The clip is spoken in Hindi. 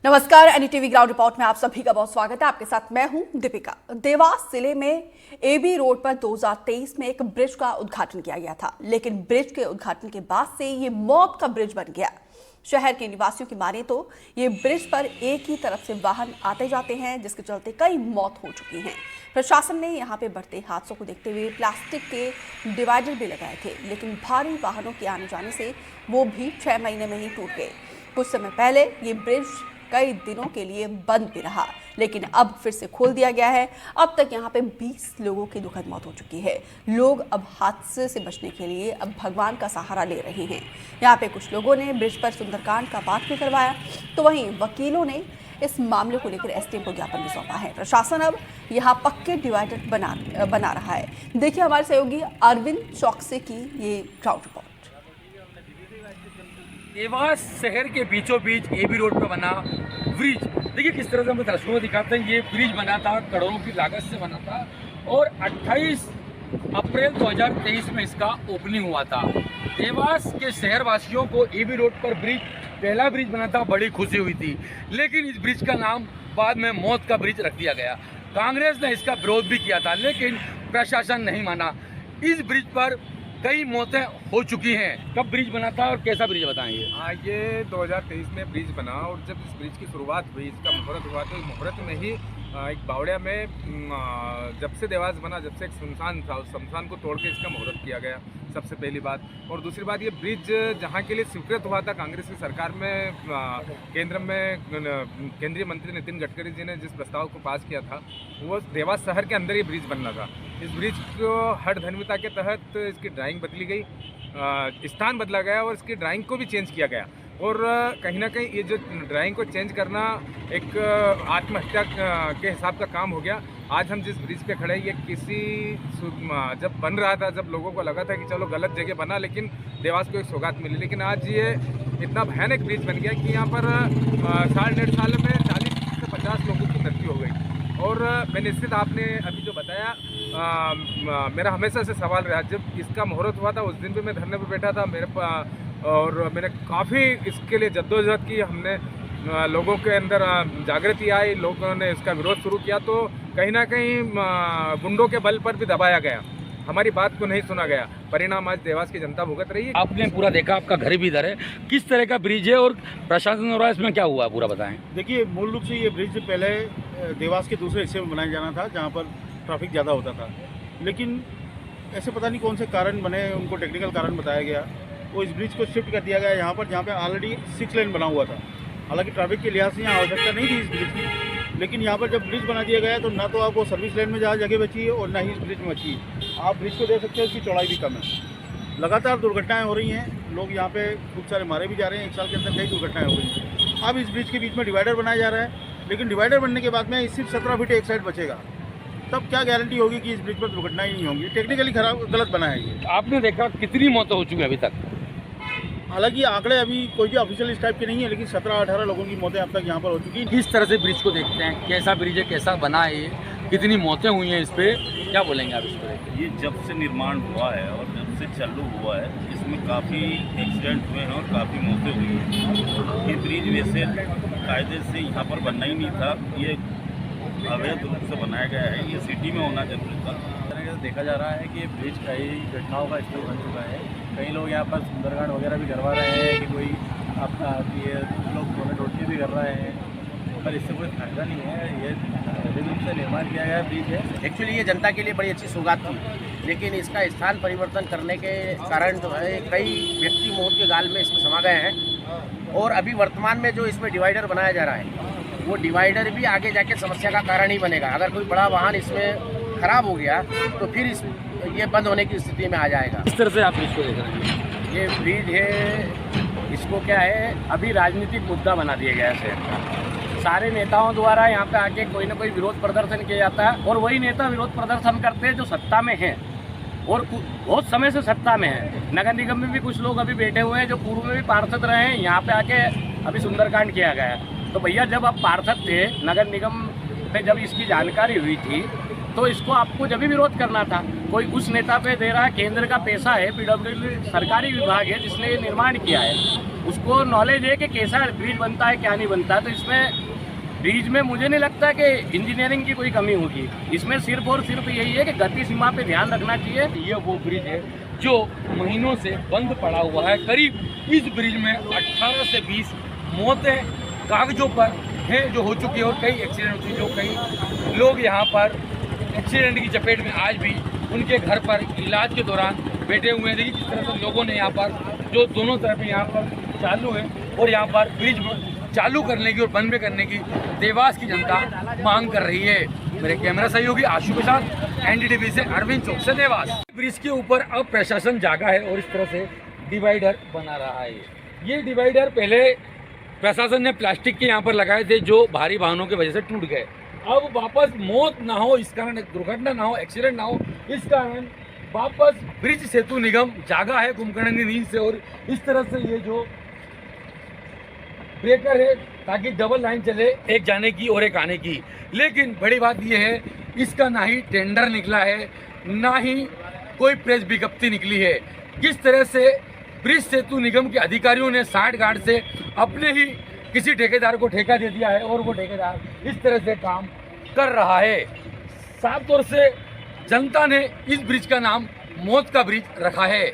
नमस्कार, एनडीटीवी ग्राउंड रिपोर्ट में आप सभी का बहुत स्वागत है। आपके साथ मैं हूं दीपिका। देवास जिले में एबी रोड पर 2023 में एक ब्रिज का उद्घाटन किया गया था, लेकिन ब्रिज के उद्घाटन के बाद से ये मौत का ब्रिज बन गया। शहर के निवासियों की माने तो ये ब्रिज पर एक ही तरफ से वाहन आते जाते हैं, जिसके चलते कई मौत हो चुकी हैं। प्रशासन ने यहाँ पे बढ़ते हादसों को देखते हुए प्लास्टिक के डिवाइडर भी लगाए थे, लेकिन भारी वाहनों के आने जाने से वो भी 6 महीने में ही टूट गए। कुछ समय पहले ये ब्रिज कई दिनों के लिए बंद भी रहा, लेकिन अब फिर से खोल दिया गया है। अब तक यहाँ पे 20 लोगों की दुखद मौत हो चुकी है। लोग अब हादसे से बचने के लिए अब भगवान का सहारा ले रहे हैं। यहाँ पे कुछ लोगों ने ब्रिज पर सुंदरकांड का पाठ भी करवाया, तो वहीं वकीलों ने इस मामले को लेकर एसडीएम को ज्ञापन भी सौंपा है। प्रशासन अब यहाँ पक्के डिवाइडर बना रहा है। देखिए हमारे सहयोगी अरविंद चौकसे की ये ग्राउंड रिपोर्ट। देवास शहर के बीचों बीच एबी रोड पर बना ब्रिज, देखिए किस तरह से हम दर्शकों को दिखाते हैं। ये ब्रिज बना था, करोड़ों की लागत से बना था और 28 अप्रैल 2023 में इसका ओपनिंग हुआ था। देवास के शहरवासियों को एबी रोड पर ब्रिज, पहला ब्रिज बना था, बड़ी खुशी हुई थी। लेकिन इस ब्रिज का नाम बाद में मौत का ब्रिज रख दिया गया। कांग्रेस ने इसका विरोध भी किया था, लेकिन प्रशासन नहीं माना। इस ब्रिज पर कई मौतें हो चुकी हैं। कब ब्रिज बना था और कैसा ब्रिज बताएंगे? ये 2023 में ब्रिज बना और जब इस ब्रिज की शुरुआत हुई, इसका मुहूर्त हुआ, तो मुहूर्त में ही एक बावड़िया में जब से देवास बना, जब से एक सुनसान था, उस शमशान को तोड़ के इसका मुहूर्त किया गया, सबसे पहली बात। और दूसरी बात, ये ब्रिज जहाँ के लिए स्वीकृत हुआ था कांग्रेस की सरकार में, केंद्र में केंद्रीय मंत्री नितिन गडकरी जी ने जिस प्रस्ताव को पास किया था, वो देवास शहर के अंदर ये ब्रिज बनना था। इस ब्रिज को हर धन्यता के तहत इसकी ड्राइंग बदली गई, स्थान बदला गया और इसकी ड्राइंग को भी चेंज किया गया। और कहीं ना कहीं ये जो ड्राइंग को चेंज करना एक आत्महत्या के हिसाब का काम हो गया। आज हम जिस ब्रिज पे खड़े हैं, ये किसी जब बन रहा था, जब लोगों को लगा था कि चलो गलत जगह बना, लेकिन देवास को एक सौगात मिली। लेकिन आज ये इतना भयानक ब्रिज बन गया कि यहाँ पर 1.5 साल में 40 से 50 लोगों की मृत्यु हो गई। और मैं निश्चित, आपने अभी जो बताया, मेरा हमेशा से सवाल रहा, जब इसका मुहूर्त हुआ था उस दिन भी मैं धरने पर बैठा था, और मैंने काफ़ी इसके लिए जद्दोजहद की। हमने लोगों के अंदर जागृति आई, लोगों ने इसका विरोध शुरू किया, तो कहीं ना कहीं गुंडों के बल पर भी दबाया गया, हमारी बात को नहीं सुना गया। परिणाम आज देवास की जनता भुगत रही है। आपने पूरा देखा, आपका घर भी इधर है। किस तरह का ब्रिज है और प्रशासन हो रहा है, इसमें क्या हुआ पूरा बताएं। देखिए, मूल रूप से ये ब्रिज पहले देवास के दूसरे हिस्से में बनाया जाना था, जहाँ पर ट्रैफिक ज़्यादा होता था, लेकिन ऐसे पता नहीं कौन से कारण बने, उनको टेक्निकल कारण बताया गया, वो इस ब्रिज को शिफ्ट कर दिया गया यहाँ पर, जहाँ पे ऑलरेडी 6 लेन बना हुआ था। हालांकि ट्रैफिक के लिहाज से यहाँ आवश्यकता नहीं थी इस ब्रिज की, लेकिन यहाँ पर जब ब्रिज बना दिया गया तो ना तो आपको सर्विस लेन में जहाँ जगह बची है और ना ही इस ब्रिज में बची है। आप ब्रिज को देख सकते हैं, इसकी चौड़ाई भी कम है। लगातार दुर्घटनाएँ हो रही हैं, लोग यहाँ पे खूब सारे मारे भी जा रहे हैं। 1 साल के अंदर कई दुर्घटनाएँ हो रही हैं। अब इस ब्रिज के बीच में डिवाइडर बनाया जा रहा है, लेकिन डिवाइडर बनने के बाद में सिर्फ 17 फीट एक साइड बचेगा, तब क्या गारंटी होगी कि इस ब्रिज पर दुर्घटनाएं नहीं होंगी? टेक्निकली गलत बना है ये। आपने देखा कितनी मौतें हो चुकी हैं अभी तक? हालांकि आंकड़े अभी कोई भी ऑफिशियल इस टाइप के नहीं है, लेकिन 17-18 लोगों की मौतें अब तक यहाँ पर हो चुकी हैं। किस तरह से ब्रिज को देखते हैं, कैसा ब्रिज है, कैसा बना है ये, कितनी मौतें हुई हैं इस पे, क्या बोलेंगे आप इस पर? ये जब से निर्माण हुआ है और जब से चालू हुआ है, इसमें काफ़ी एक्सीडेंट हुए हैं और काफ़ी मौतें हुई हैं। ये ब्रिज वैसे कायदे से यहाँ पर बनना ही नहीं था, ये अवैध रूप से बनाया गया है। ये सिटी में होना जरूरी था। देखा जा रहा है कि ये ब्रिज कई घटनाओं का स्थल बन चुका है। कई लोग यहाँ पर सुंदरकांड वगैरह भी करवा रहे हैं कि कोई आपका ये लोग रोटी भी कर रहे हैं, पर इससे कोई फायदा नहीं है। ये अवैध रूप से निर्माण किया गया ब्रिज है। एक्चुअली ये जनता के लिए बड़ी अच्छी सौगात थी, लेकिन इसका स्थान परिवर्तन करने के कारण जो है कई व्यक्ति मौत के गाल में इसमें समा गए हैं। और अभी वर्तमान में जो इसमें डिवाइडर बनाया जा रहा है, वो डिवाइडर भी आगे जाके समस्या का कारण ही बनेगा। अगर कोई बड़ा वाहन इसमें खराब हो गया तो फिर ये बंद होने की स्थिति में आ जाएगा। किस तरह से आप ब्रिज को देख रहे हैं? ये ब्रिज है, इसको क्या है, अभी राजनीतिक मुद्दा बना दिया गया है शहर का। सारे नेताओं द्वारा यहाँ पे आके कोई ना कोई विरोध प्रदर्शन किया जाता है, और वही नेता विरोध प्रदर्शन करते हैं जो सत्ता में हैं और बहुत समय से सत्ता में है। नगर निगम में भी कुछ लोग अभी बैठे हुए हैं जो पूर्व में भी पार्षद रहे हैं, यहाँ पे आके अभी सुंदरकांड किया गया है। तो भैया, जब आप पार्षद थे, नगर निगम पे जब इसकी जानकारी हुई थी, तो इसको आपको जब भी विरोध करना था। कोई उस नेता पे दे रहा, केंद्र का पैसा है, पीडब्ल्यूडी सरकारी विभाग है जिसने ये निर्माण किया है, उसको नॉलेज है कि कैसा ब्रिज बनता है क्या नहीं बनता। तो इसमें ब्रिज में मुझे नहीं लगता कि इंजीनियरिंग की कोई कमी होगी। इसमें सिर्फ और सिर्फ यही है कि गति सीमा पे ध्यान रखना चाहिए। ये वो ब्रिज है जो महीनों से बंद पड़ा हुआ है। करीब इस ब्रिज में 18 से 20 मौतें कागजों पर हैं जो हो चुकी है और कई एक्सीडेंट हो चुके, जो कई लोग यहाँ पर एक्सीडेंट की चपेट में आज भी उनके घर पर इलाज के दौरान बैठे हुए हैं। देखिए किस तरह से लोगों ने यहाँ पर जो दोनों तरफ यहाँ पर चालू है और यहाँ पर ब्रिज चालू करने की और बंद में करने की देवास की जनता मांग कर रही है। मेरे कैमरा सहयोगी आशु के साथ एनडीटीवी से अरविंद चौक से देवास। ब्रिज के ऊपर अब प्रशासन जागा है और इस तरह से डिवाइडर बना रहा है। ये डिवाइडर पहले प्रशासन ने प्लास्टिक के यहाँ पर लगाए थे जो भारी वाहनों की वजह से टूट गए। अब वापस मौत ना हो इस कारण, दुर्घटना ना हो, एक्सीडेंट ना हो इस कारण वापस ब्रिज सेतु निगम जागा है कुंभकर्ण की नींद से और इस तरह से ये जो ब्रेकर है ताकि डबल लाइन चले, एक जाने की और एक आने की। लेकिन बड़ी बात यह है इसका ना ही टेंडर निकला है ना ही कोई प्रेस विज्ञप्ति निकली है। किस तरह से ब्रिज सेतु निगम के अधिकारियों ने 60 गार्ड से अपने ही किसी ठेकेदार को ठेका दे दिया है और वो ठेकेदार इस तरह से काम कर रहा है। साफ तौर से जनता ने इस ब्रिज का नाम मौत का ब्रिज रखा है।